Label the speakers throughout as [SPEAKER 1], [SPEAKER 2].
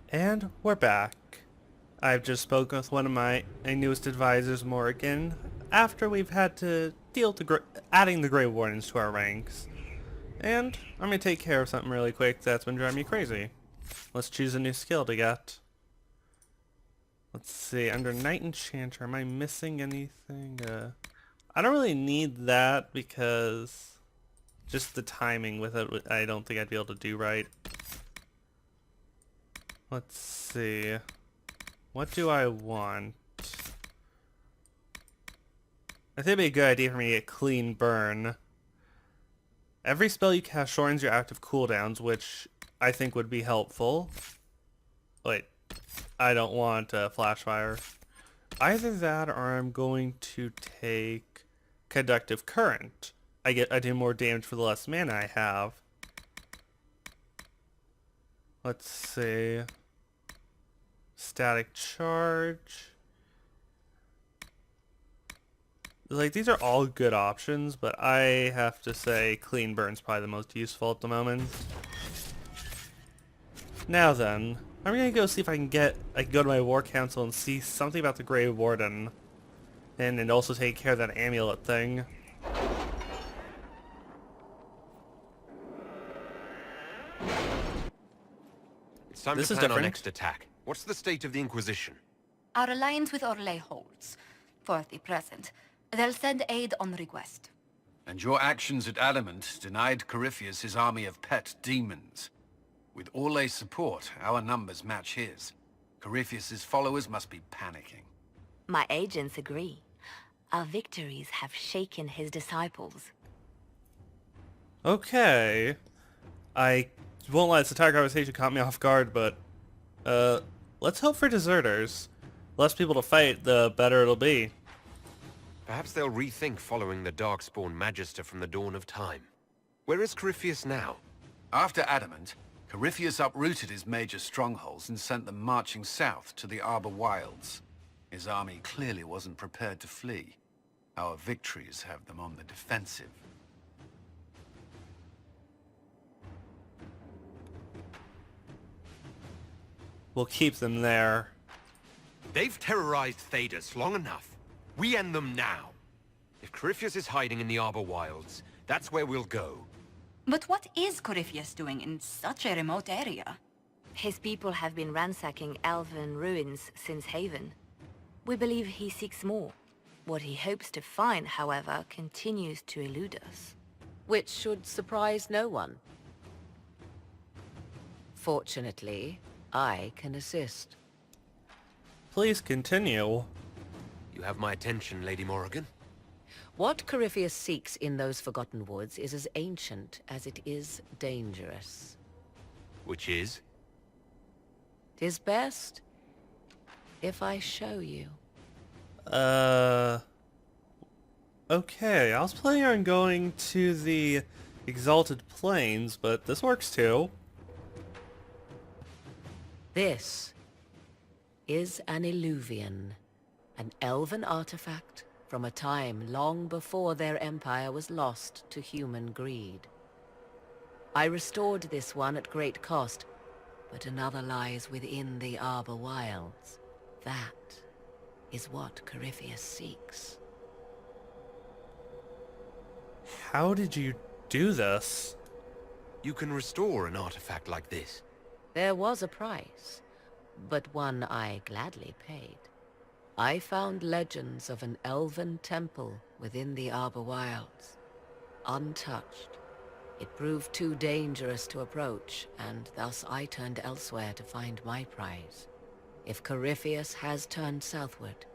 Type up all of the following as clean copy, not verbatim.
[SPEAKER 1] And we're back. I've just spoken with one of my newest advisors, Morgan, after we've had to deal to adding the Grey Wardens to our ranks. And I'm going to take care of something really quick that's been driving me crazy. Let's choose a new skill to get. Let's see, under Knight Enchanter, am I missing anything? I don't really need that because just the timing with it, I don't think I'd be able to do right. Let's see. What do I want? I think it'd be a good idea for me to get Clean Burn. Every spell you cast shortens your active cooldowns, which I think would be helpful. Wait, I don't want Flash Fire. Either that or I'm going to take Conductive Current. I do more damage for the less mana I have. Let's see. Static Charge. Like, these are all good options, but I have to say Clean Burn's probably the most useful at the moment. Now then, I'm gonna go see if I can go to my War Council and see something about the Grey Warden. And also take care of that amulet thing.
[SPEAKER 2] It's time
[SPEAKER 1] This
[SPEAKER 2] to
[SPEAKER 1] is
[SPEAKER 2] plan our
[SPEAKER 1] different.
[SPEAKER 2] next attack. What's the state of the Inquisition?
[SPEAKER 3] Our alliance with Orlais holds, for the present. They'll send aid on request.
[SPEAKER 4] And your actions at Adamant denied Corypheus his army of pet demons. With Orlay's support, our numbers match his. Corypheus's followers must be panicking.
[SPEAKER 5] My agents agree. Our victories have shaken his disciples.
[SPEAKER 1] Okay. I won't let this entire conversation caught me off guard, but let's hope for deserters. Less people to fight, the better it'll be.
[SPEAKER 2] Perhaps they'll rethink following the Darkspawn Magister from the dawn of time. Where is Corypheus now?
[SPEAKER 4] After Adamant, Corypheus uprooted his major strongholds and sent them marching south to the Arbor Wilds. His army clearly wasn't prepared to flee. Our victories have them on the defensive.
[SPEAKER 1] We'll keep them there.
[SPEAKER 2] They've terrorized Thedas long enough. We end them now. If Corypheus is hiding in the Arbor Wilds, that's where we'll go.
[SPEAKER 3] But what is Corypheus doing in such a remote area?
[SPEAKER 5] His people have been ransacking elven ruins since Haven. We believe he seeks more. What he hopes to find, however, continues to elude us.
[SPEAKER 6] Which should surprise no one. Fortunately, I can assist.
[SPEAKER 1] Please continue.
[SPEAKER 2] You have my attention, Lady Morrigan.
[SPEAKER 6] What Corypheus seeks in those Forgotten Woods is as ancient as it is dangerous.
[SPEAKER 2] Which is?
[SPEAKER 6] 'Tis best if I show you.
[SPEAKER 1] Okay, I was planning on going to the Exalted Plains, but this works too.
[SPEAKER 6] This is an Illuvian, an elven artifact from a time long before their empire was lost to human greed. I restored this one at great cost, but another lies within the Arbor Wilds. That is what Corypheus seeks.
[SPEAKER 1] How did you do this?
[SPEAKER 2] You can restore an artifact like this.
[SPEAKER 6] There was a price, but one I gladly paid. I found legends of an elven temple within the Arbor Wilds, untouched. It proved too dangerous to approach, and thus I turned elsewhere to find my prize. If Corypheus has turned southward,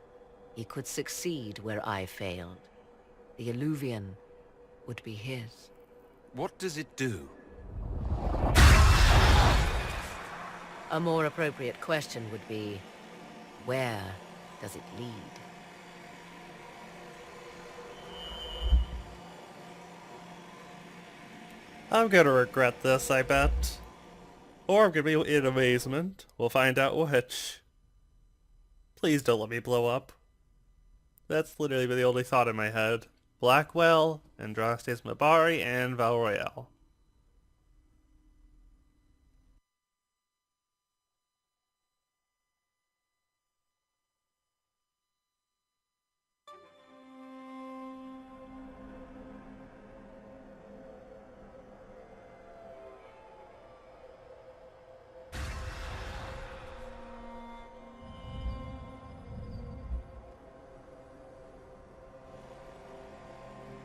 [SPEAKER 6] he could succeed where I failed. The Illuvian would be his.
[SPEAKER 2] What does it do?
[SPEAKER 6] A more appropriate question would be, where does it lead?
[SPEAKER 1] I'm gonna regret this, I bet. Or I'm gonna be in amazement. We'll find out which. Please don't let me blow up. That's literally the only thought in my head. Blackwell, Andrastes Mabari, and Val Royale.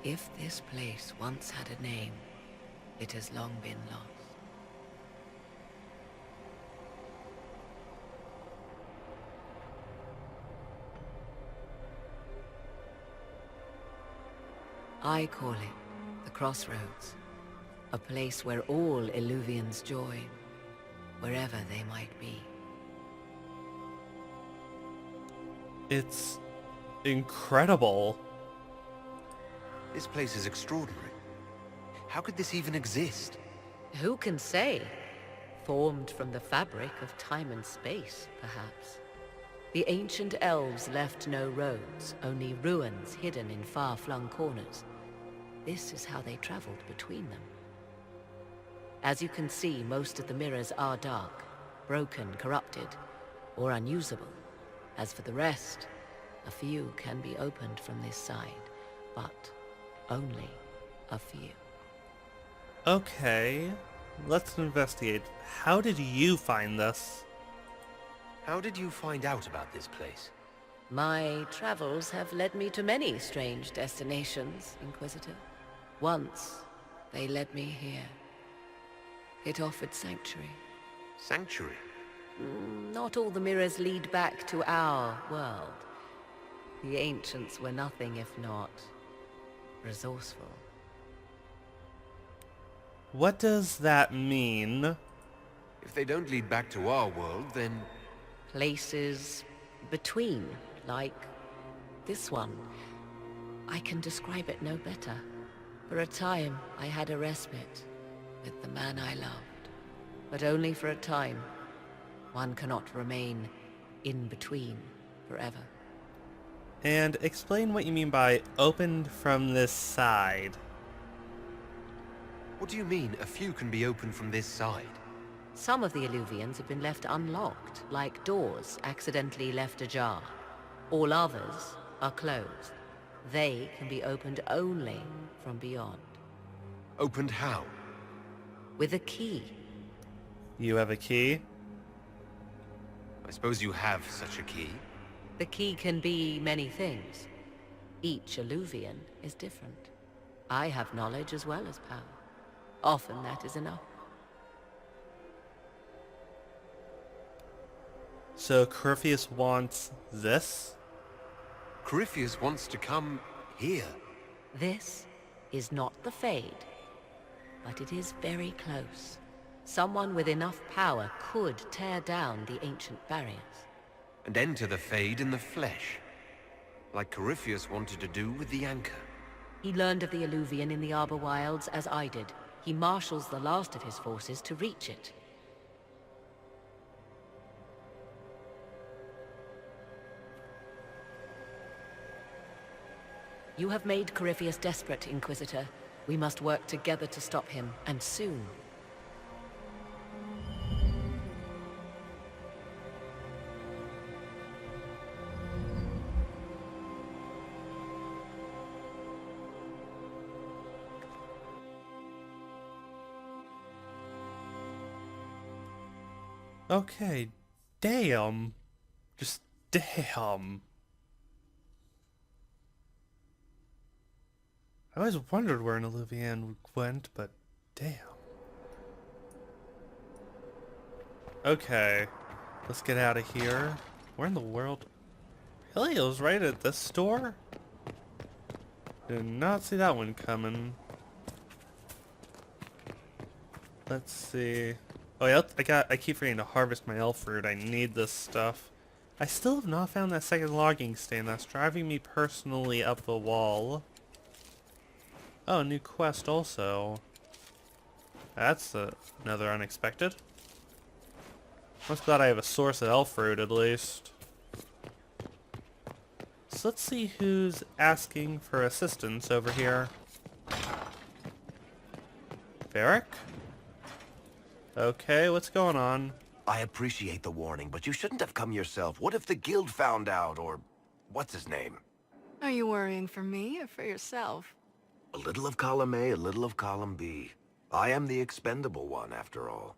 [SPEAKER 6] If this place once had a name, it has long been lost. I call it the Crossroads, a place where all Illuvians join, wherever they might be.
[SPEAKER 1] It's incredible.
[SPEAKER 2] This place is extraordinary. How could this even exist?
[SPEAKER 6] Who can say? Formed from the fabric of time and space, perhaps. The ancient elves left no roads, only ruins hidden in far-flung corners. This is how they traveled between them. As you can see, most of the mirrors are dark, broken, corrupted, or unusable. As for the rest, a few can be opened from this side, but only a few.
[SPEAKER 1] Okay, let's investigate. How did you find this?
[SPEAKER 2] How did you find out about this place?
[SPEAKER 6] My travels have led me to many strange destinations, Inquisitor. Once, they led me here. It offered sanctuary.
[SPEAKER 2] Sanctuary?
[SPEAKER 6] Not all the mirrors lead back to our world. The ancients were nothing if not resourceful.
[SPEAKER 1] What does that mean?
[SPEAKER 2] If they don't lead back to our world, then...
[SPEAKER 6] Places between, like this one. I can describe it no better. For a time, I had a respite with the man I loved. But only for a time. One cannot remain in between forever.
[SPEAKER 1] And explain what you mean by opened from this side.
[SPEAKER 2] What do you mean, a few can be opened from this side?
[SPEAKER 6] Some of the Illuvians have been left unlocked, like doors accidentally left ajar. All others are closed. They can be opened only from beyond.
[SPEAKER 2] Opened how?
[SPEAKER 6] With a key.
[SPEAKER 1] You have a key?
[SPEAKER 2] I suppose you have such a key.
[SPEAKER 6] The key can be many things. Each Illuvian is different. I have knowledge as well as power. Often that is enough.
[SPEAKER 1] So Corypheus wants this?
[SPEAKER 2] Corypheus wants to come here.
[SPEAKER 6] This is not the Fade, but it is very close. Someone with enough power could tear down the ancient barriers.
[SPEAKER 2] And enter the Fade in the flesh. Like Corypheus wanted to do with the Anchor.
[SPEAKER 6] He learned of the Illuvian in the Arbor Wilds as I did. He marshals the last of his forces to reach it. You have made Corypheus desperate, Inquisitor. We must work together to stop him, and soon.
[SPEAKER 1] Okay, damn. Just damn. I always wondered where an Illuvian went, but damn. Okay, let's get out of here. Where in the world? Really? It was right at this store? Did not see that one coming. Let's see. Oh yeah, I keep forgetting to harvest my elf fruit. I need this stuff. I still have not found that second logging stand. That's driving me personally up the wall. Oh, new quest also. That's another unexpected. I'm glad I have a source of elf fruit at least. So let's see who's asking for assistance over here. Varric? Okay, what's going on?
[SPEAKER 7] I appreciate the warning, but you shouldn't have come yourself. What if the guild found out, or what's his name?
[SPEAKER 8] Are you worrying for me or for yourself?
[SPEAKER 7] A little of column A, a little of column B. I am the expendable one, after all.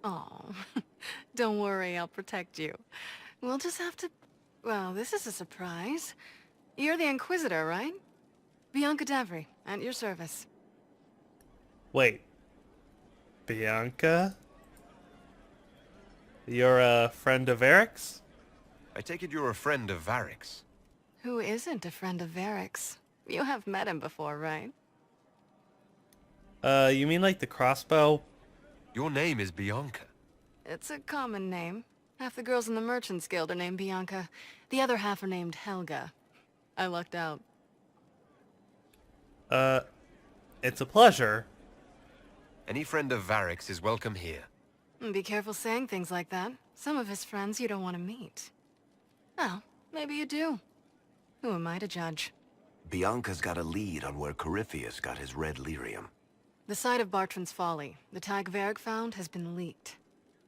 [SPEAKER 8] Oh, don't worry, I'll protect you. We'll just have to... Well, this is a surprise. You're the Inquisitor, right? Bianca Davry. At your service.
[SPEAKER 1] Wait. Bianca? You're a friend of Eric's?
[SPEAKER 2] I take it you're a friend of Varric's.
[SPEAKER 8] Who isn't a friend of Varric's? You have met him before, right?
[SPEAKER 1] You mean like the crossbow?
[SPEAKER 2] Your name is Bianca.
[SPEAKER 8] It's a common name. Half the girls in the Merchants Guild are named Bianca. The other half are named Helga. I lucked out.
[SPEAKER 1] It's a pleasure.
[SPEAKER 2] Any friend of Varric's is welcome here.
[SPEAKER 8] Be careful saying things like that. Some of his friends you don't want to meet. Well, maybe you do. Who am I to judge?
[SPEAKER 7] Bianca's got a lead on where Corypheus got his red lyrium.
[SPEAKER 8] The site of Bartran's Folly, the tag Varric found, has been leaked.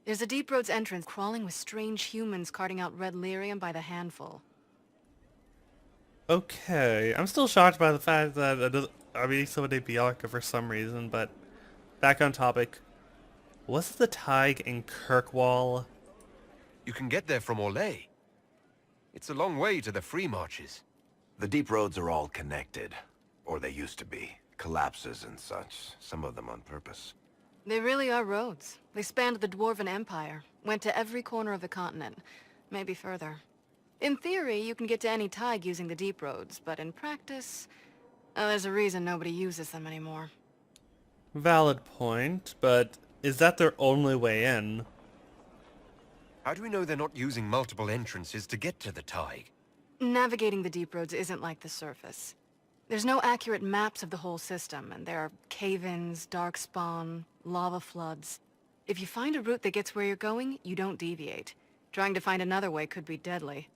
[SPEAKER 8] There's a Deep Roads entrance crawling with strange humans carting out red lyrium by the handful.
[SPEAKER 1] Okay, I'm still shocked by the fact that I'm meeting someone named Bianca for some reason, but back on topic. Was the Tig in Kirkwall?
[SPEAKER 2] You can get there from Orlais. It's a long way to the free marches.
[SPEAKER 7] The deep roads are all connected. Or they used to be. Collapses and such. Some of them on purpose.
[SPEAKER 8] They really are roads. They spanned the Dwarven Empire, went to every corner of the continent, maybe further. In theory, you can get to any Tig using the deep roads, but in practice, there's a reason nobody uses them anymore.
[SPEAKER 1] Valid point, but is that their only way in?
[SPEAKER 2] How do we know they're not using multiple entrances to get to the Tig?
[SPEAKER 8] Navigating the deep roads isn't like the surface. There's no accurate maps of the whole system, and there are cave-ins, darkspawn, lava floods. If you find a route that gets where you're going, you don't deviate. Trying to find another way could be deadly.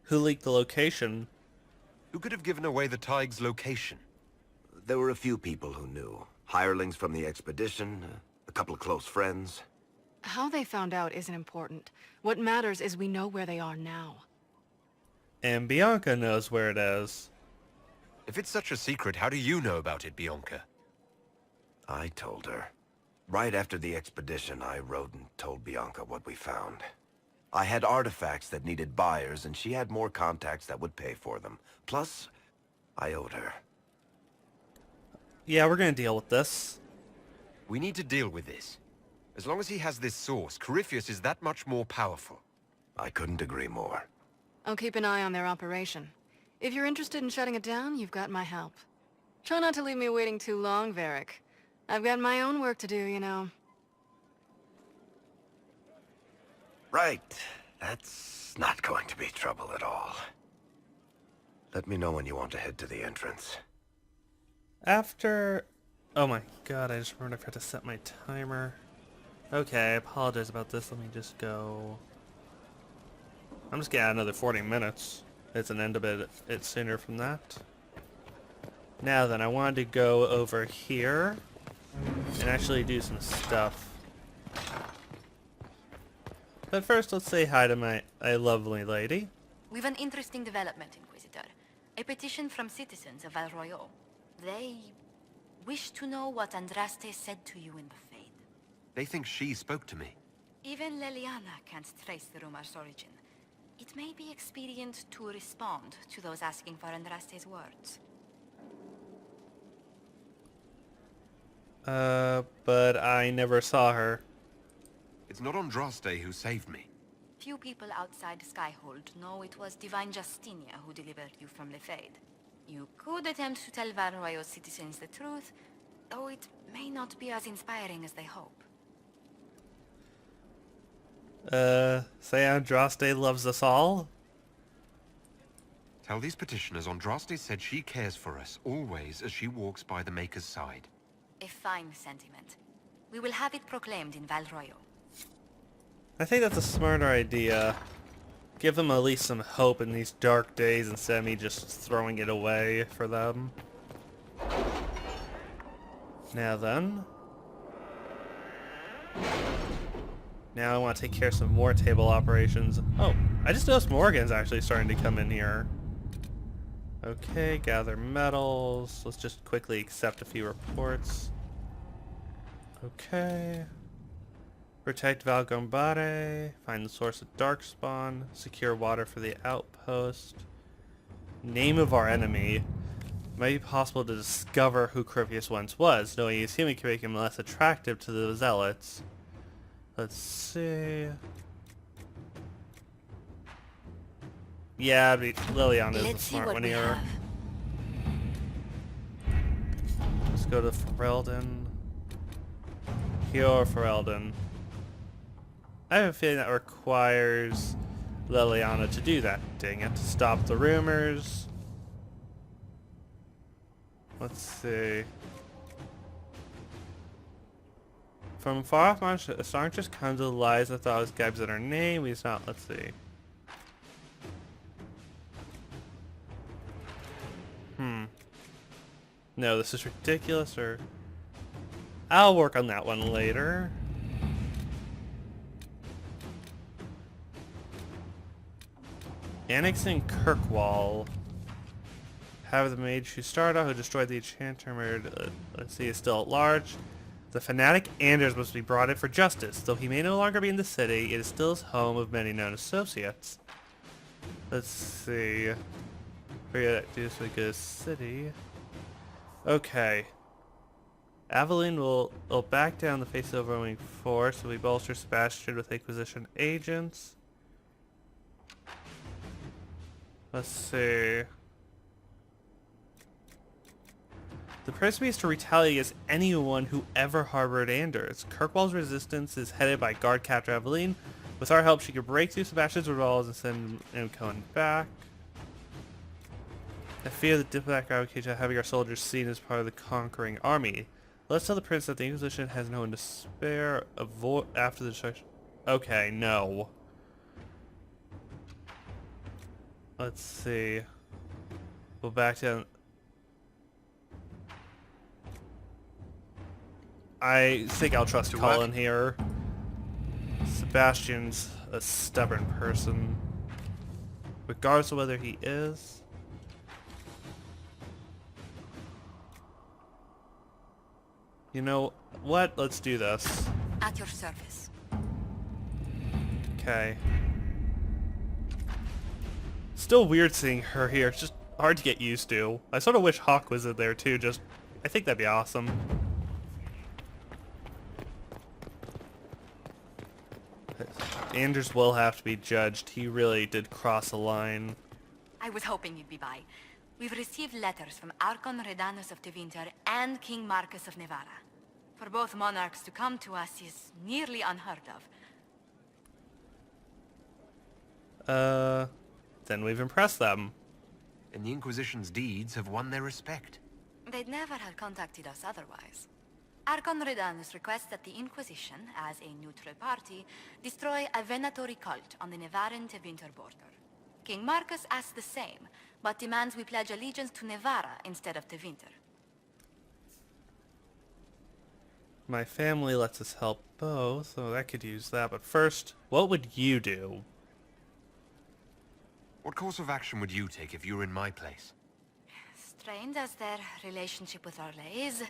[SPEAKER 1] Who leaked the location?
[SPEAKER 2] Who could have given away the Tig's location?
[SPEAKER 7] There were a few people who knew. Hirelings from the expedition, a couple of close friends.
[SPEAKER 8] How they found out isn't important. What matters is we know where they are now.
[SPEAKER 1] And Bianca knows where it is.
[SPEAKER 2] If it's such a secret, how do you know about it, Bianca?
[SPEAKER 7] I told her. Right after the expedition, I wrote and told Bianca what we found. I had artifacts that needed buyers, and she had more contacts that would pay for them. Plus, I owed her.
[SPEAKER 1] Yeah, we're gonna deal with this.
[SPEAKER 2] We need to deal with this. As long as he has this source, Corypheus is that much more powerful.
[SPEAKER 7] I couldn't agree more.
[SPEAKER 8] I'll keep an eye on their operation. If you're interested in shutting it down, you've got my help. Try not to leave me waiting too long, Varric. I've got my own work to do, you know.
[SPEAKER 7] Right. That's not going to be trouble at all. Let me know when you want to head to the entrance.
[SPEAKER 1] After... Oh my god, I just remembered I forgot to set my timer. Okay, I apologize about this. Let me just go... I'm just gonna add another 40 minutes. It's an end a bit sooner from that. Now then, I wanted to go over here and actually do some stuff. But first, let's say hi to my lovely lady.
[SPEAKER 3] We've an interesting development, Inquisitor. A petition from citizens of Val Royeaux. They wish to know what Andraste said to you in the Fade.
[SPEAKER 2] They think she spoke to me.
[SPEAKER 3] Even Leliana can't trace the rumor's origin. It may be expedient to respond to those asking for Andraste's words.
[SPEAKER 1] But I never saw her.
[SPEAKER 2] It's not Andraste who saved me.
[SPEAKER 3] Few people outside Skyhold know it was Divine Justinia who delivered you from the Fade. You could attempt to tell Val Royeaux citizens the truth, though it may not be as inspiring as they hope.
[SPEAKER 1] Say Andraste loves us all?
[SPEAKER 2] Tell these petitioners Andraste said she cares for us, always, as she walks by the Maker's side.
[SPEAKER 3] A fine sentiment. We will have it proclaimed in Val Royeaux.
[SPEAKER 1] I think that's a smarter idea. Give them at least some hope in these dark days instead of me just throwing it away for them. Now then. Now I want to take care of some more table operations. Oh, I just noticed Morgan's actually starting to come in here. Okay, gather metals. Let's just quickly accept a few reports. Okay. Protect Valgombare. Find the source of Darkspawn. Secure water for the outpost. Name of our enemy. might be possible to discover who Corypheus once was. Knowing he's human can make him less attractive to the zealots. Let's see. Yeah, Liliana is the
[SPEAKER 5] Let's see
[SPEAKER 1] smart
[SPEAKER 5] what
[SPEAKER 1] one
[SPEAKER 5] we
[SPEAKER 1] here.
[SPEAKER 5] have.
[SPEAKER 1] Let's go to Ferelden. Cure Ferelden. I have a feeling that requires Liliana to do that. Dang it. To stop the rumors. Let's see. From far off March, a song just comes with lies that thought was Gabs in her name. He's not. Let's see. No, this is ridiculous, or... I'll work on that one later. Annexing Kirkwall. Have the mage who started out, who destroyed the enchanter, murdered, let's see, is still at large. The fanatic Anders must be brought in for justice. Though he may no longer be in the city, it is still his home of many known associates. Let's see. Figure that dude's a good city. Okay. Aveline will back down the face of the overwhelming force, so we bolster Sebastian with Inquisition agents. Let's see. The prince needs to retaliate against anyone who ever harbored Anders. Kirkwall's resistance is headed by guard captain Aveline. With our help, she can break through Sebastian's walls and send him coming back. I fear the diplomatic advocates of having our soldiers seen as part of the conquering army. Let's tell the prince that the Inquisition has no one to spare. Avoid after the destruction. Okay, no. Let's see. Go back down. I think I'll trust Colin here. Sebastian's a stubborn person, regardless of whether he is. You know what? Let's do this.
[SPEAKER 3] At your service.
[SPEAKER 1] Okay. Still weird seeing her here. It's just hard to get used to. I sort of wish Hawk was in there too. I think that'd be awesome. Anders will have to be judged. He really did cross a line.
[SPEAKER 3] I was hoping you'd be by. We've received letters from Archon Redanus of Tevinter and King Marcus of Nevada. For both monarchs to come to us is nearly unheard of.
[SPEAKER 1] Then we've impressed them.
[SPEAKER 2] And the Inquisition's deeds have won their respect.
[SPEAKER 3] They'd never have contacted us otherwise. Archon Redanus requests that the Inquisition, as a neutral party, destroy a venatory cult on the Nevaran-Tevinter border. King Marcus asks the same, but demands we pledge allegiance to Nevara instead of Tevinter.
[SPEAKER 1] My family lets us help both, so I could use that. But first, what would you do?
[SPEAKER 2] What course of action would you take if you were in my place?
[SPEAKER 3] Strained as their relationship with Orlais is,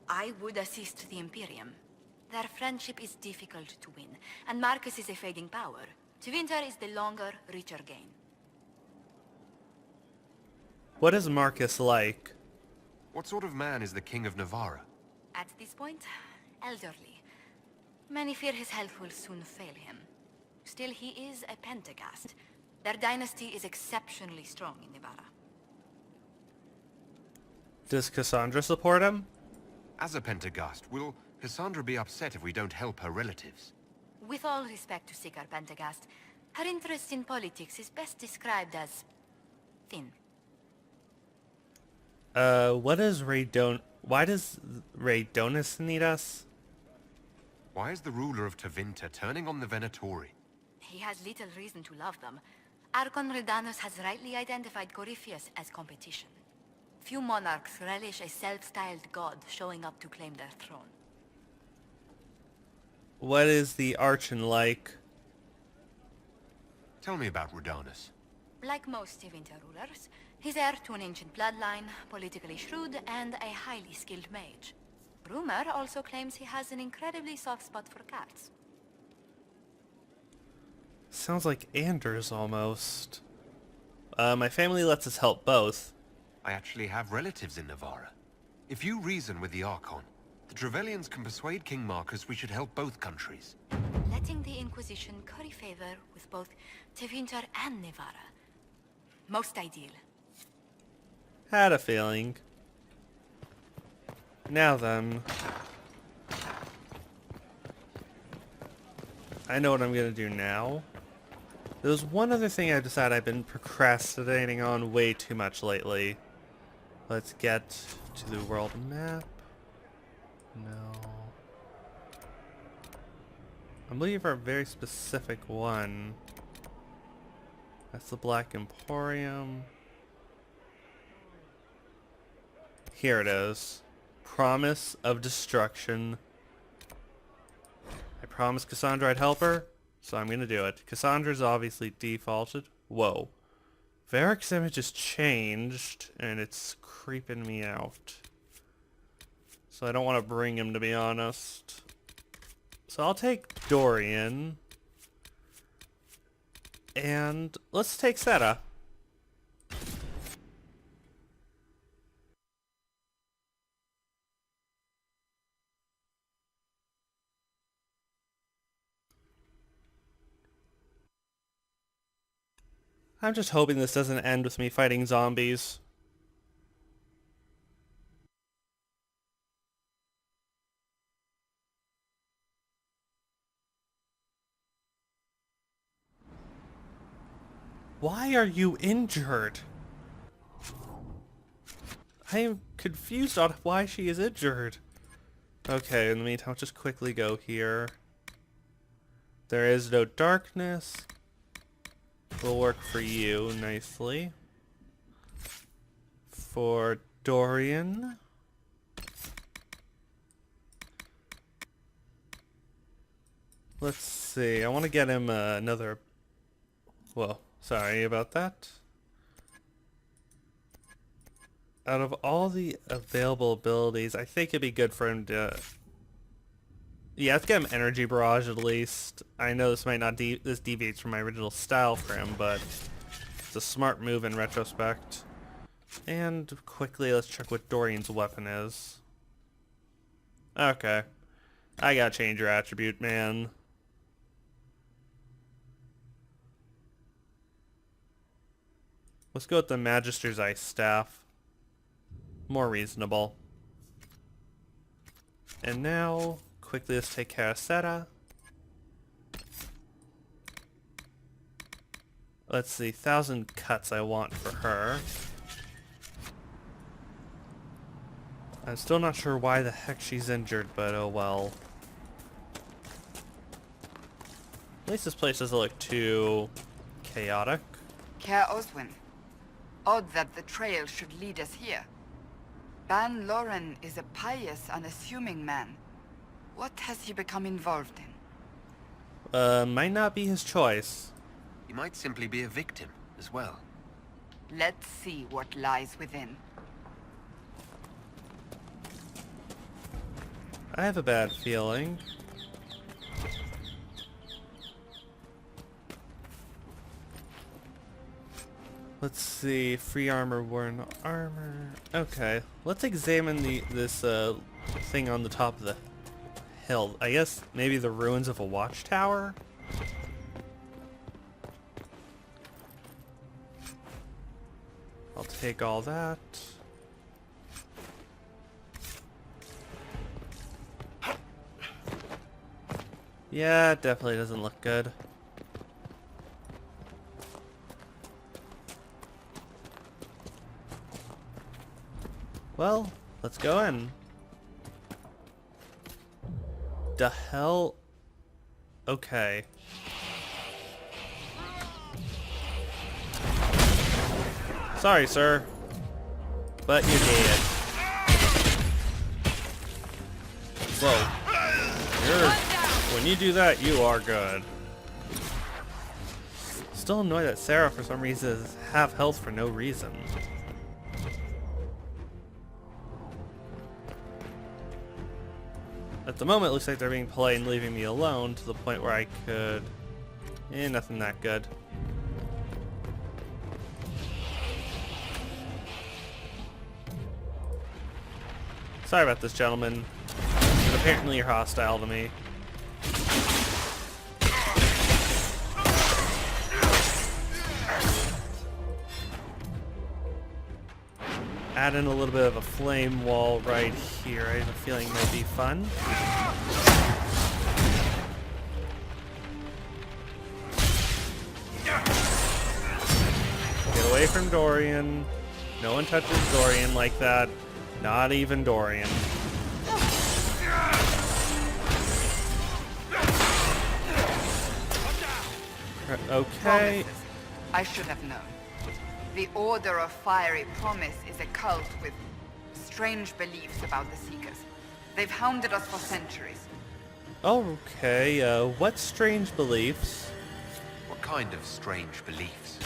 [SPEAKER 3] I would assist the Imperium. Their friendship is difficult to win, and Marcus is a fading power. Tevinter is the longer, richer gain.
[SPEAKER 1] What is Marcus like?
[SPEAKER 2] What sort of man is the King of Navarra?
[SPEAKER 3] At this point, elderly. Many fear his health will soon fail him. Still, he is a Pentagast. Their dynasty is exceptionally strong in Nevada.
[SPEAKER 1] Does Cassandra support him?
[SPEAKER 2] As a Pentagast, will Cassandra be upset if we don't help her relatives?
[SPEAKER 3] With all respect to Sikar Pentagast, her interest in politics is best described as thin.
[SPEAKER 1] Why does Raydonis need us?
[SPEAKER 2] Why is the ruler of Tevinter turning on the Venatori?
[SPEAKER 3] He has little reason to love them. Archon Redanus has rightly identified Corypheus as competition. Few monarchs relish a self-styled god showing up to claim their throne.
[SPEAKER 1] What is the Archon like?
[SPEAKER 2] Tell me about Rudanus.
[SPEAKER 3] Like most Tevinter rulers, he's heir to an ancient bloodline, politically shrewd, and a highly skilled mage. Rumor also claims he has an incredibly soft spot for cats.
[SPEAKER 1] Sounds like Anders almost. My family lets us help both.
[SPEAKER 2] I actually have relatives in Navarra. If you reason with the Archon, the Trevellians can persuade King Marcus we should help both countries.
[SPEAKER 3] Letting the Inquisition curry favor with both Tevinter and Navarra. Most ideal.
[SPEAKER 1] Had a feeling. Now then. I know what I'm gonna do now. There's one other thing I decided I've been procrastinating on way too much lately. Let's get to the world map. No. I'm looking for a very specific one. That's the Black Emporium. Here it is. Promise of Destruction. I promised Cassandra I'd help her, so I'm gonna do it. Cassandra's obviously defaulted. Whoa. Varric's image has changed, and it's creeping me out. So I don't want to bring him, to be honest. So I'll take Dorian. And let's take Seta. I'm just hoping this doesn't end with me fighting zombies. Why are you injured? I am confused on why she is injured. Okay, in the meantime, I'll just quickly go here. There is no darkness. Will work for you nicely. For Dorian. Let's see. I want to get him another... Well, sorry about that. Out of all the available abilities, I think it'd be good for him to... Yeah, let's get him Energy Barrage at least. I know this might not this deviates from my original style for him, but it's a smart move in retrospect. And quickly, let's check what Dorian's weapon is. Okay. I gotta change your attribute, man. Let's go with the Magister's Ice Staff. More reasonable. And now... quickly, let's take care of Seta. Let's see, 1,000 cuts I want for her. I'm still not sure why the heck she's injured, but oh well. At least this place doesn't look too chaotic.
[SPEAKER 9] Care Oswin. Odd that the trail should lead us here. Ban Loren is a pious, unassuming man. What has he become involved in?
[SPEAKER 1] Might not be his choice.
[SPEAKER 2] He might simply be a victim as well.
[SPEAKER 9] Let's see what lies within.
[SPEAKER 1] I have a bad feeling. Let's see, free armor, worn armor. Okay, let's examine this thing on the top of the hill. I guess maybe the ruins of a watchtower? I'll take all that. Yeah, it definitely doesn't look good. Well, let's go in. The hell? Okay. Sorry, sir. But you need it. Whoa. When you do that, you are good. Still annoyed that Sarah, for some reason, is half health for no reason. At the moment, it looks like they're being polite and leaving me alone to the point where I could... nothing that good. Sorry about this, gentlemen. But apparently you're hostile to me. Add in a little bit of a flame wall right here. I have a feeling it might be fun. Get away from Dorian. No one touches Dorian like that. Not even Dorian. Okay.
[SPEAKER 9] Promises. I should have known. The Order of Fiery Promise is a cult with strange beliefs about the Seekers. They've hounded us for centuries.
[SPEAKER 1] Okay, what strange beliefs?
[SPEAKER 2] What kind of strange beliefs?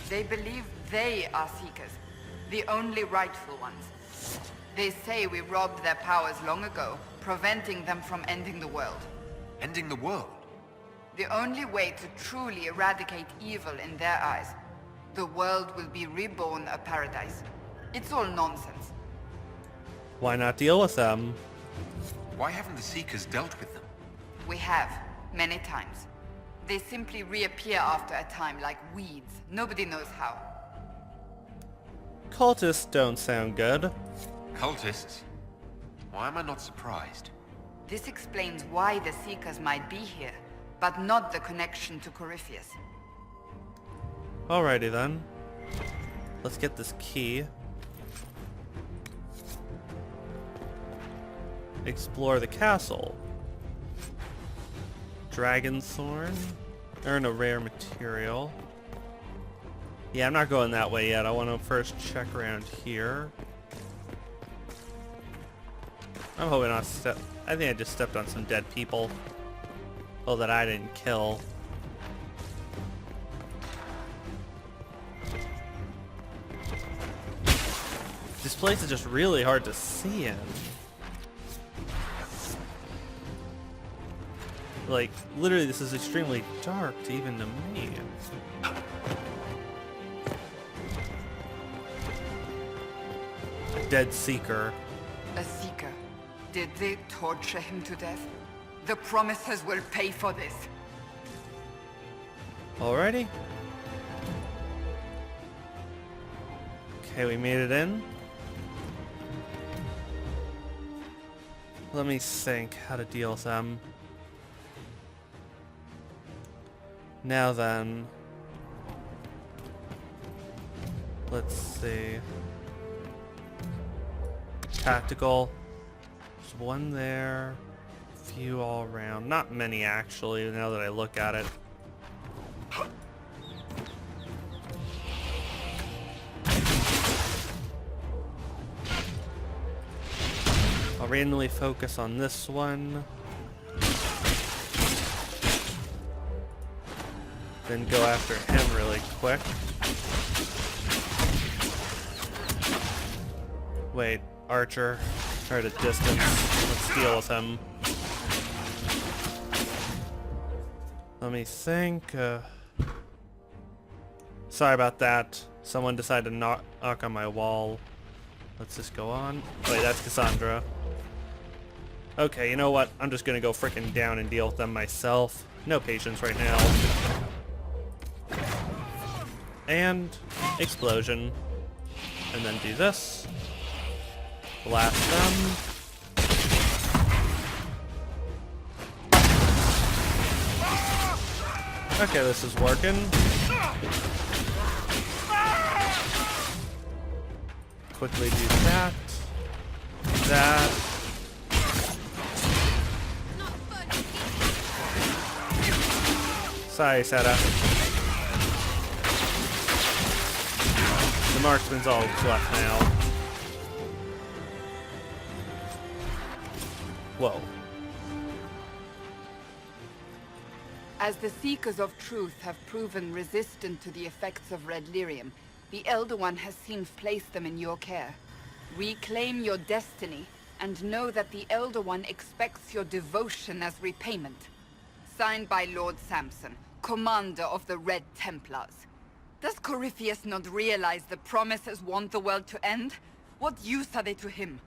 [SPEAKER 9] They believe they are Seekers, the only rightful ones. They say we robbed their powers long ago, preventing them from ending the world.
[SPEAKER 2] Ending the world?
[SPEAKER 9] The only way to truly eradicate evil in their eyes. The world will be reborn a paradise. It's all nonsense.
[SPEAKER 1] Why not deal with them?
[SPEAKER 2] Why haven't the Seekers dealt with them?
[SPEAKER 9] We have, many times. They simply reappear after a time like weeds. Nobody knows how.
[SPEAKER 1] Cultists don't sound good.
[SPEAKER 2] Cultists? Why am I not surprised?
[SPEAKER 9] This explains why the Seekers might be here, but not the connection to Corypheus.
[SPEAKER 1] Alrighty then. Let's get this key. Explore the castle. Dragon Thorn. Earn a rare material. Yeah, I'm not going that way yet. I want to first check around here. I'm hoping not step... I think I just stepped on some dead people. Oh, that I didn't kill. This place is just really hard to see in. Like, literally this is extremely dark to even to me. A dead Seeker.
[SPEAKER 9] A Seeker. Did they torture him to death? The Promises will pay for this.
[SPEAKER 1] Alrighty. Okay, we made it in. Let me think how to deal with them. Now then. Let's see. Tactical. There's one there. A few all around. Not many actually, now that I look at it. I'll randomly focus on this one. Then go after him really quick. Wait, Archer. Try to distance. Let's deal with him. Let me think. Sorry about that. Someone decided to knock on my wall. Let's just go on. Wait, that's Cassandra. Okay, you know what? I'm just gonna go frickin' down and deal with them myself. No patience right now. And explosion. And then do this. Blast them. Okay, this is working. Quickly do that. That. Sorry, Seta. The marksman's all left now. Whoa.
[SPEAKER 9] As the Seekers of Truth have proven resistant to the effects of red lyrium, the Elder One has seen placed them in your care. Reclaim your destiny, and know that the Elder One expects your devotion as repayment. Signed by Lord Samson, Commander of the Red Templars. Does Corypheus not realize the Promises want the world to end? What use are they to him?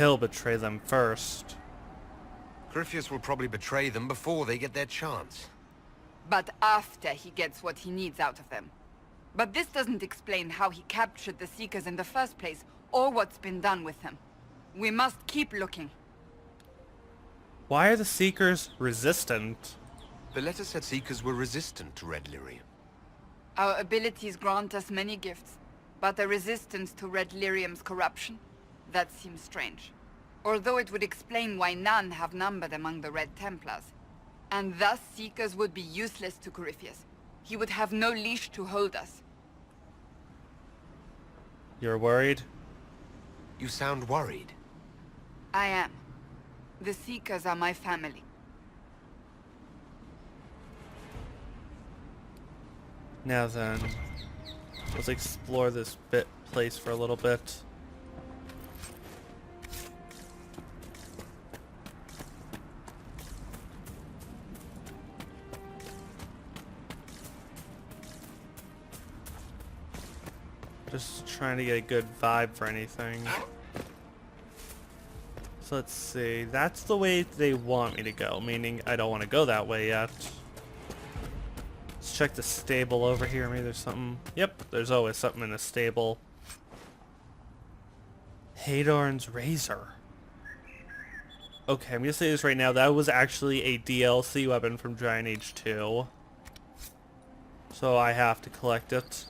[SPEAKER 1] He'll betray them first.
[SPEAKER 2] Corypheus will probably betray them before they get their chance.
[SPEAKER 9] But after he gets what he needs out of them. But this doesn't explain how he captured the Seekers in the first place, or what's been done with them. We must keep looking.
[SPEAKER 1] Why are the Seekers resistant?
[SPEAKER 2] The letter said Seekers were resistant to Red Lyrium.
[SPEAKER 9] Our abilities grant us many gifts, but a resistance to Red Lyrium's corruption? That seems strange. Although it would explain why none have numbered among the Red Templars. And thus Seekers would be useless to Corypheus. He would have no leash to hold us.
[SPEAKER 1] You're worried?
[SPEAKER 2] You sound worried.
[SPEAKER 9] I am. The Seekers are my family.
[SPEAKER 1] Now then, let's explore this place for a little bit. Just trying to get a good vibe for anything. So let's see. That's the way they want me to go, meaning I don't want to go that way yet. Let's check the stable over here. Maybe there's something. Yep, there's always something in the stable. Hadorn's Razor. Okay, I'm gonna say this right now. That was actually a DLC weapon from Dragon Age 2. So I have to collect it.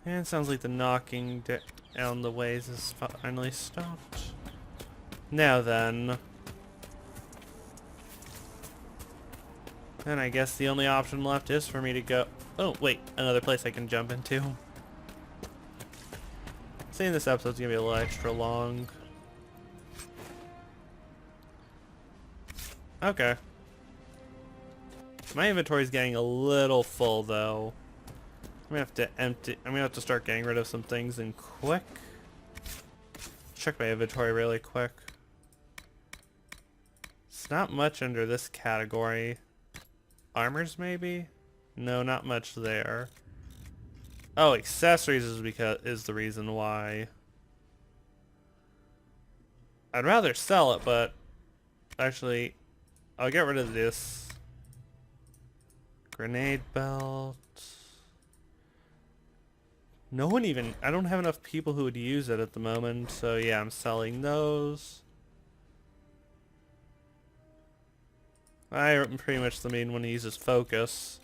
[SPEAKER 1] And it sounds like the knocking down the ways is finally stopped. Now then. Then I guess the only option left is for me to go... Oh, wait. Another place I can jump into. Saying this episode's gonna be a little extra long. Okay. My inventory's getting a little full, though. I'm gonna have to start getting rid of some things in quick. Check my inventory really quick. It's not much under this category. Armors, maybe? No, not much there. Oh, accessories is the reason why. I'd rather sell it, but actually, I'll get rid of this. Grenade belt. No one even... I don't have enough people who would use it at the moment, so yeah, I'm selling those. I'm pretty much the main one who uses focus.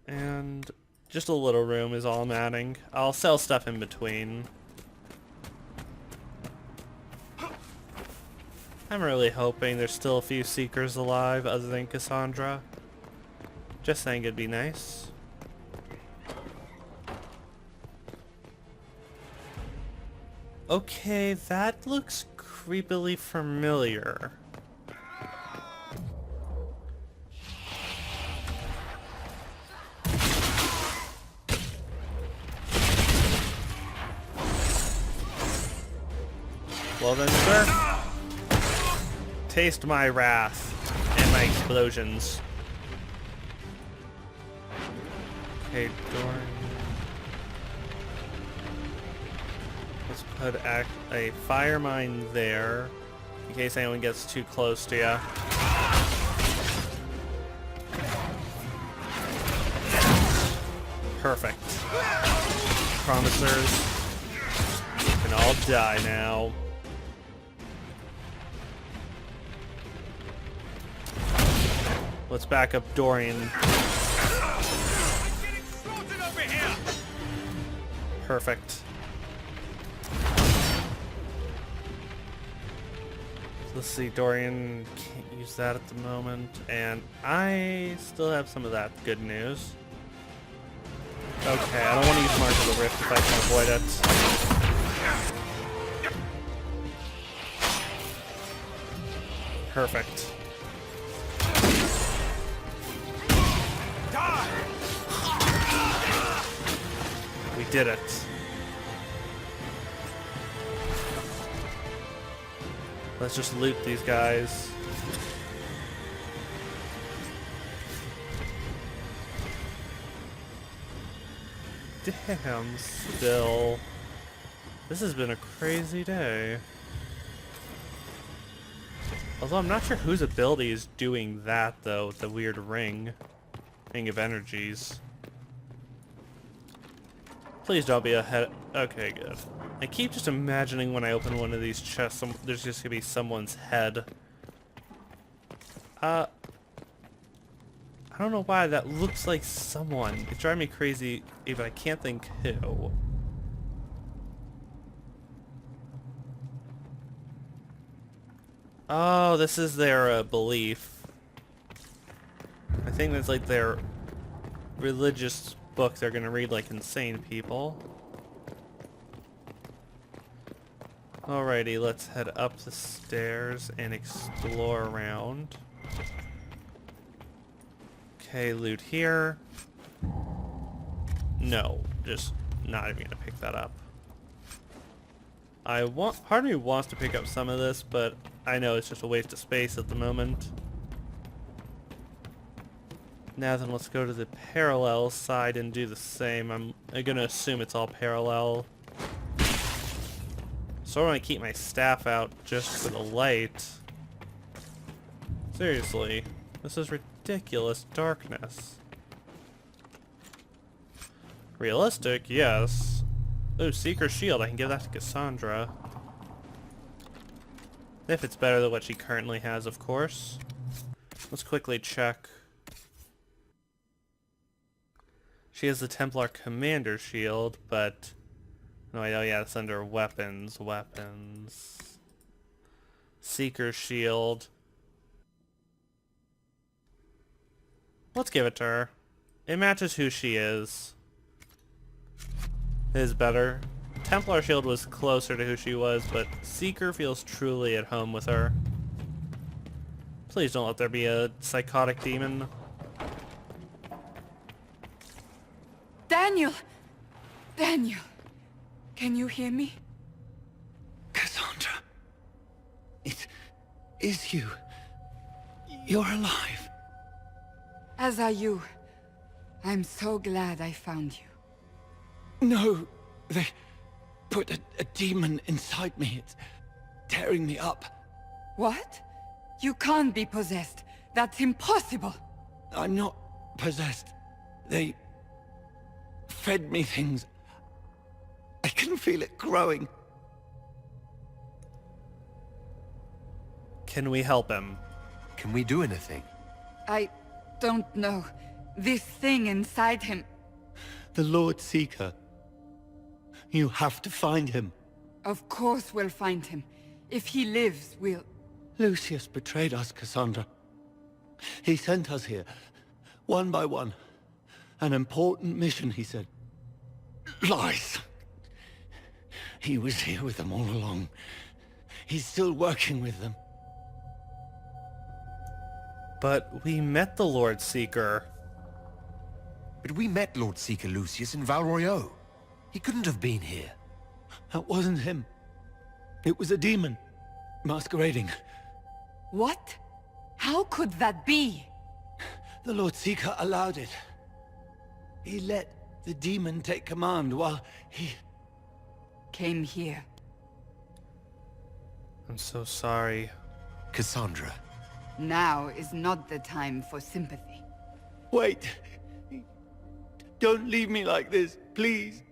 [SPEAKER 1] And just a little room is all I'm adding. I'll sell stuff in between. I'm really hoping there's still a few Seekers alive other than Cassandra. Just saying it'd be nice. Okay, that looks creepily familiar. Well then, sir. Taste my wrath and my explosions. Okay, door. Let's put a fire mine there, in case anyone gets too close to you. Perfect. Promisers can all die now. Let's back up Dorian. Perfect. Let's see, Dorian can't use that at the moment, and I still have some of that good news. Okay, I don't want to use Mark of the Rift if I can avoid it. Perfect. We did it. Let's just loot these guys. damn, still. This has been a crazy day. Although I'm not sure whose ability is doing that, though, with the weird ring. Ring of energies. Please don't be a head. Okay, good. I keep just imagining when I open one of these chests, there's just gonna be someone's head. I don't know why that looks like someone. It's driving me crazy, but I can't think who. Oh, this is their belief. I think that's like their religious book they're gonna read like insane people. Alrighty, let's head up the stairs and explore around. Okay, loot here. No, just not even gonna pick that up. Part of me wants to pick up some of this, but I know it's just a waste of space at the moment. Now then, let's go to the parallel side and do the same. I'm gonna assume it's all parallel. So I want to keep my staff out just for the light. Seriously, this is ridiculous darkness. Realistic, yes. Ooh, Seeker's Shield. I can give that to Cassandra. If it's better than what she currently has, of course. Let's quickly check. She has the Templar Commander Shield, but... No, I know, yeah, it's under weapons. Weapons. Seeker's Shield. Let's give it to her. It matches who she is. It is better. Templar Shield was closer to who she was, but Seeker feels truly at home with her. Please don't let there be a psychotic demon.
[SPEAKER 9] Daniel! Daniel! Can you hear me?
[SPEAKER 4] Cassandra. It is you. You're alive.
[SPEAKER 9] As are you. I'm so glad I found you.
[SPEAKER 4] No, they put a demon inside me. It's tearing me up.
[SPEAKER 9] What? You can't be possessed. That's impossible.
[SPEAKER 4] I'm not possessed. They fed me things. I can feel it growing.
[SPEAKER 1] Can we help him?
[SPEAKER 2] Can we do anything?
[SPEAKER 9] I don't know. This thing inside him...
[SPEAKER 4] The Lord Seeker. You have to find him.
[SPEAKER 9] Of course we'll find him. If he lives, we'll...
[SPEAKER 4] Lucius betrayed us, Cassandra. He sent us here, one by one. An important mission, he said. Lies. He was here with them all along. He's still working with them.
[SPEAKER 1] But we met the Lord Seeker.
[SPEAKER 2] But we met Lord Seeker Lucius in Val Royeaux. He couldn't have been here.
[SPEAKER 4] That wasn't him. It was a demon, masquerading.
[SPEAKER 9] What? How could that be?
[SPEAKER 4] The Lord Seeker allowed it. He let the demon take command while he...
[SPEAKER 9] Came here.
[SPEAKER 1] I'm so sorry.
[SPEAKER 2] Cassandra.
[SPEAKER 9] Now is not the time for sympathy.
[SPEAKER 4] Wait. Don't leave me like this, please.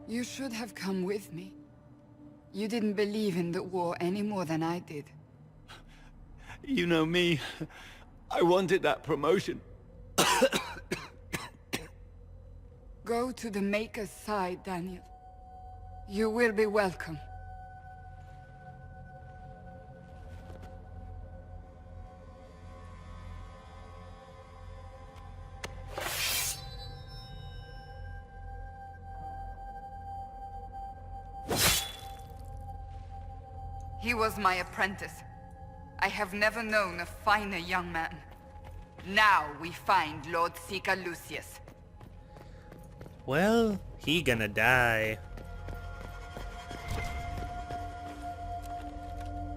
[SPEAKER 9] You should have come with me. You didn't believe in the war any more than I did.
[SPEAKER 4] You know me. I wanted that promotion.
[SPEAKER 9] Go to the Maker's side, Daniel. You will be welcome. He was my apprentice. I have never known a finer young man. Now we find Lord Seeker Lucius.
[SPEAKER 1] Well, he gonna die.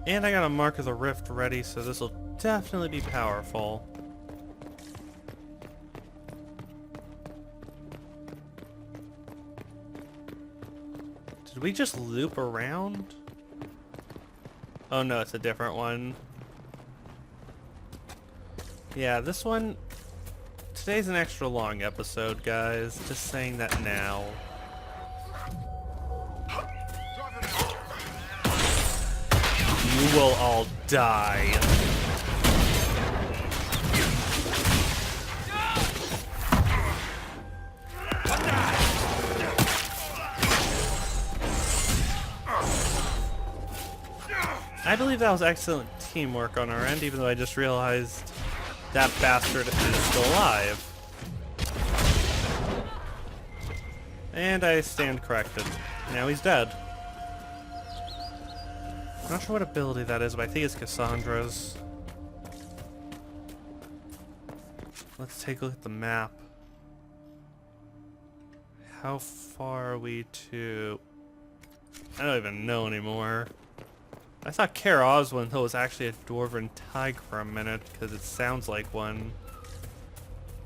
[SPEAKER 1] And I got a Mark of the Rift ready, so this will definitely be powerful. Did we just loop around? Oh no, it's a different one. Yeah, this one... Today's an extra long episode, guys. Just saying that now. You will all die. I believe that was excellent teamwork on our end, even though I just realized that bastard is still alive. And I stand corrected. Now he's dead. I'm not sure what ability that is, but I think it's Cassandra's. Let's take a look at the map. How far are we to... I don't even know anymore. I thought Kaer Oswin was actually a Dwarven Tig for a minute, because it sounds like one.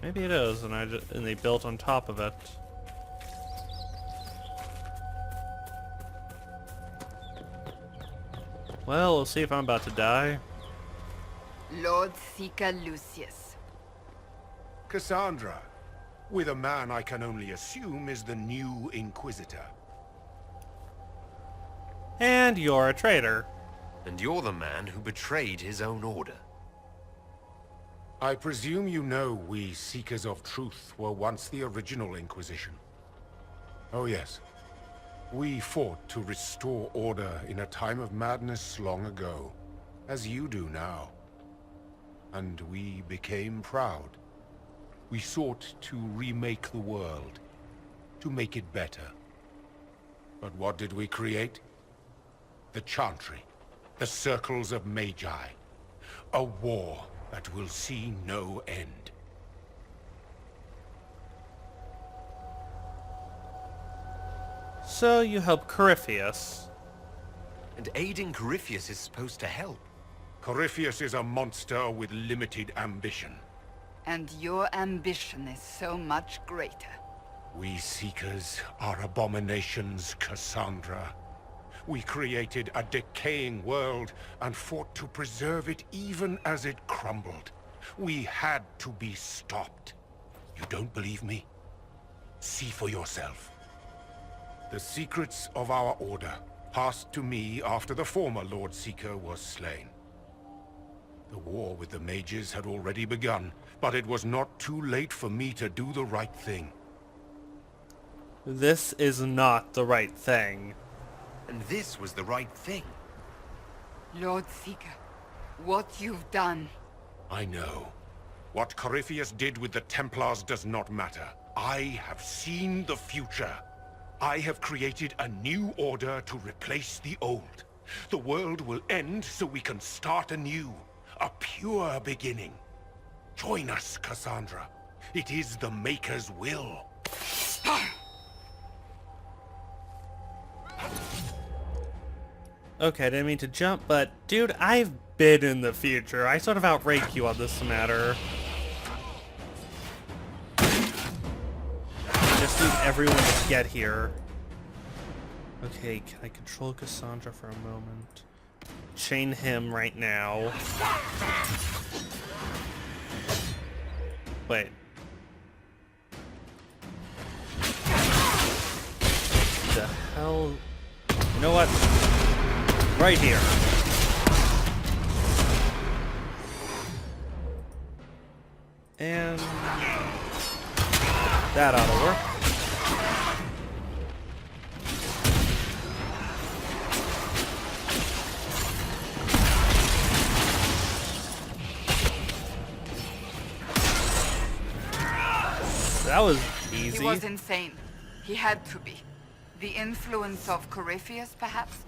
[SPEAKER 1] Maybe it is, and they built on top of it. Well, we'll see if I'm about to die.
[SPEAKER 9] Lord Seeker Lucius.
[SPEAKER 10] Cassandra, with a man I can only assume is the new Inquisitor.
[SPEAKER 1] And you're a traitor.
[SPEAKER 2] And you're the man who betrayed his own order.
[SPEAKER 10] I presume you know we Seekers of Truth were once the original Inquisition. Oh yes. We fought to restore order in a time of madness long ago, as you do now. And we became proud. We sought to remake the world, to make it better. But what did we create? The Chantry, the Circles of Magi. A war that will see no end.
[SPEAKER 1] So you help Corypheus.
[SPEAKER 2] And aiding Corypheus is supposed to help.
[SPEAKER 10] Corypheus is a monster with limited ambition.
[SPEAKER 9] And your ambition is so much greater.
[SPEAKER 10] We Seekers are abominations, Cassandra. We created a decaying world and fought to preserve it even as it crumbled. We had to be stopped. You don't believe me? See for yourself. The secrets of our order passed to me after the former Lord Seeker was slain. The war with the mages had already begun, but it was not too late for me to do the right thing.
[SPEAKER 1] This is not the right thing.
[SPEAKER 2] And this was the right thing.
[SPEAKER 9] Lord Seeker, what you've done.
[SPEAKER 10] I know. What Corypheus did with the Templars does not matter. I have seen the future. I have created a new order to replace the old. The world will end so we can start anew. A pure beginning. Join us, Cassandra. It is the Maker's will.
[SPEAKER 1] Okay, I didn't mean to jump, but dude, I've been in the future. I sort of outrank you on this matter. Just need everyone to get here. Okay, can I control Cassandra for a moment? Chain him right now. Wait. The hell? You know what? Right here. And that ought to work. That was easy.
[SPEAKER 9] He was insane. He had to be. The influence of Corypheus, perhaps?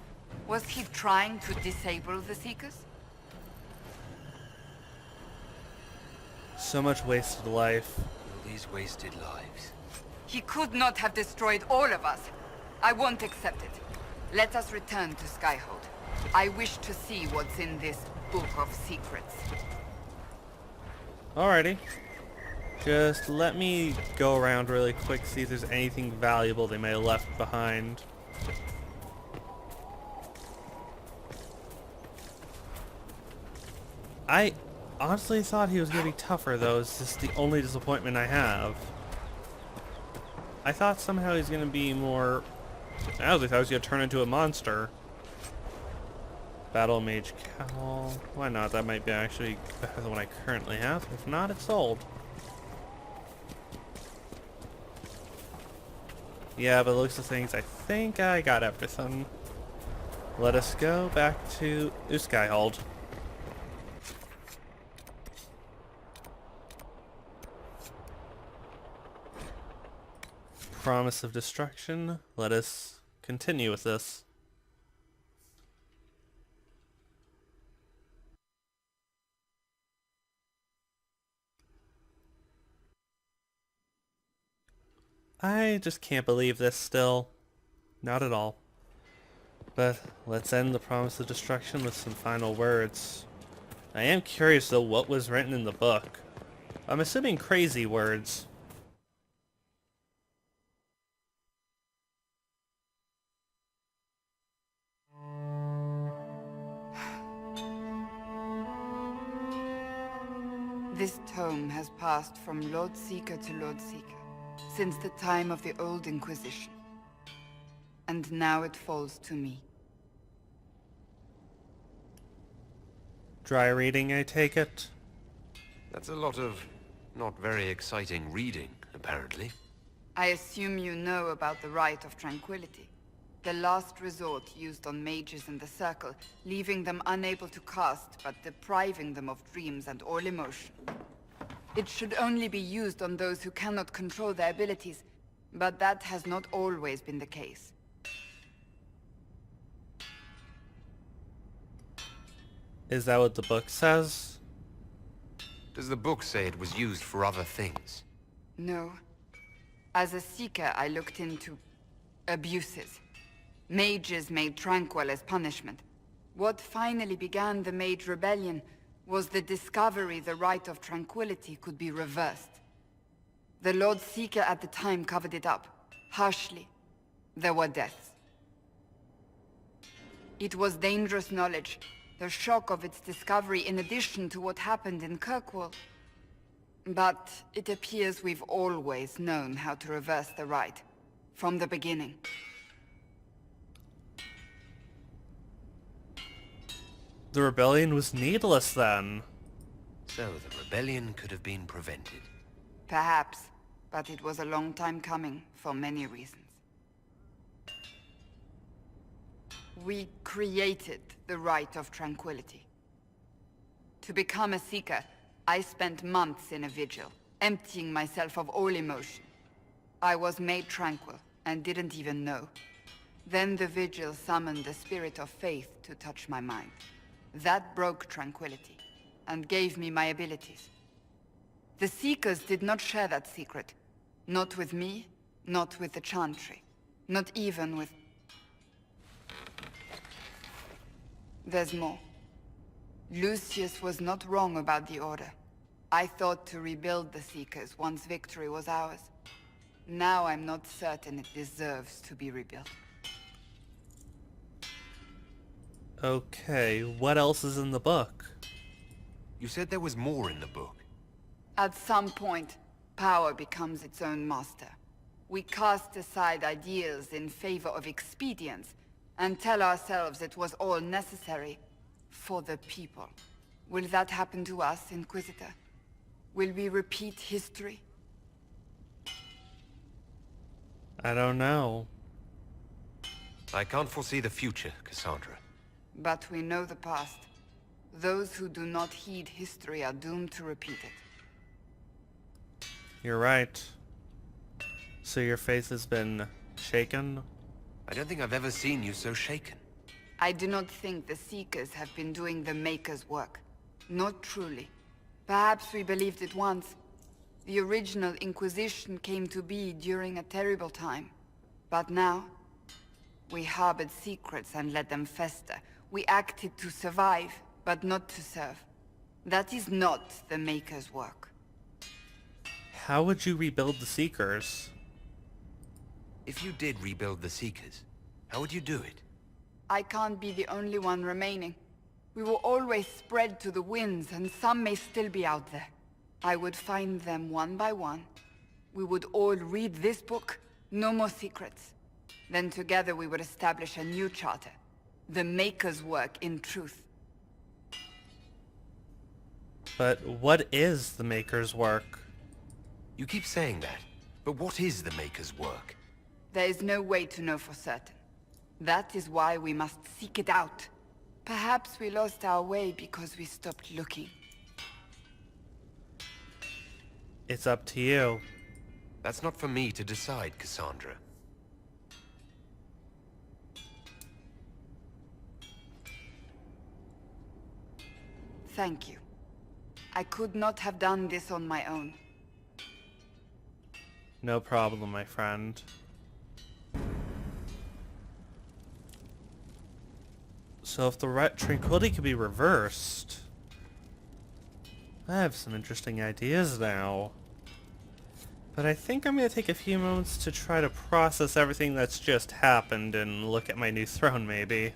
[SPEAKER 9] Was he trying to disable the Seekers?
[SPEAKER 1] So much wasted life.
[SPEAKER 2] All these wasted lives.
[SPEAKER 9] He could not have destroyed all of us. I won't accept it. Let us return to Skyhold. I wish to see what's in this book of secrets.
[SPEAKER 1] Alrighty. Just let me go around really quick, see if there's anything valuable they may have left behind. I honestly thought he was going to be tougher, though. It's just the only disappointment I have. I thought somehow he's going to be more... I honestly thought he was going to turn into a monster. Battle Mage Cowl. Why not? That might be actually better than what I currently have. If not, it's sold. Yeah, but looks of things, I think I got everything. Let us go back to Skyhold. Promise of destruction. Let us continue with this. I just can't believe this still. Not at all. But let's end the promise of destruction with some final words. I am curious though what was written in the book. I'm assuming crazy words.
[SPEAKER 9] This tome has passed from Lord Seeker to Lord Seeker, since the time of the old Inquisition. And now it falls to me.
[SPEAKER 1] Dry reading, I take it?
[SPEAKER 2] That's a lot of not very exciting reading, apparently.
[SPEAKER 9] I assume you know about the Rite of Tranquility. The last resort used on mages in the Circle, leaving them unable to cast, but depriving them of dreams and all emotion. It should only be used on those who cannot control their abilities, but that has not always been the case.
[SPEAKER 1] Is that what the book says?
[SPEAKER 2] Does the book say it was used for other things?
[SPEAKER 9] No. As a Seeker, I looked into abuses. Mages made tranquil as punishment. What finally began the Mage Rebellion was the discovery the Rite of Tranquility could be reversed. The Lord Seeker at the time covered it up, harshly. There were deaths. It was dangerous knowledge, the shock of its discovery in addition to what happened in Kirkwall. But it appears we've always known how to reverse the Rite, from the beginning.
[SPEAKER 1] The rebellion was needless then.
[SPEAKER 2] So the rebellion could have been prevented.
[SPEAKER 9] Perhaps, but it was a long time coming, for many reasons. We created the Rite of Tranquility. To become a Seeker, I spent months in a vigil, emptying myself of all emotion. I was made tranquil, and didn't even know. Then the vigil summoned the spirit of faith to touch my mind. That broke tranquility, and gave me my abilities. The Seekers did not share that secret. Not with me, not with the Chantry. Not even with... There's more. Lucius was not wrong about the Order. I thought to rebuild the Seekers once victory was ours. Now I'm not certain it deserves to be rebuilt.
[SPEAKER 1] Okay, what else is in the book?
[SPEAKER 2] You said there was more in the book.
[SPEAKER 9] At some point, power becomes its own master. We cast aside ideals in favor of expedience, and tell ourselves it was all necessary for the people. Will that happen to us, Inquisitor? Will we repeat history?
[SPEAKER 1] I don't know.
[SPEAKER 2] I can't foresee the future, Cassandra.
[SPEAKER 9] But we know the past. Those who do not heed history are doomed to repeat it.
[SPEAKER 1] You're right. So your faith has been shaken?
[SPEAKER 2] I don't think I've ever seen you so shaken.
[SPEAKER 9] I do not think the Seekers have been doing the Maker's work. Not truly. Perhaps we believed it once. The original Inquisition came to be during a terrible time. But now, we harbored secrets and let them fester. We acted to survive, but not to serve. That is not the Maker's work.
[SPEAKER 1] How would you rebuild the Seekers?
[SPEAKER 2] If you did rebuild the Seekers, how would you do it?
[SPEAKER 9] I can't be the only one remaining. We will always spread to the winds, and some may still be out there. I would find them one by one. We would all read this book, no more secrets. Then together we would establish a new charter. The Maker's work in truth.
[SPEAKER 1] But what is the Maker's work?
[SPEAKER 2] You keep saying that, but what is the Maker's work?
[SPEAKER 9] There is no way to know for certain. That is why we must seek it out. Perhaps we lost our way because we stopped looking.
[SPEAKER 1] It's up to you.
[SPEAKER 2] That's not for me to decide, Cassandra.
[SPEAKER 9] Thank you. I could not have done this on my own.
[SPEAKER 1] No problem, my friend. So if the tranquility could be reversed, I have some interesting ideas now. But I think I'm going to take a few moments to try to process everything that's just happened and look at my new throne, maybe.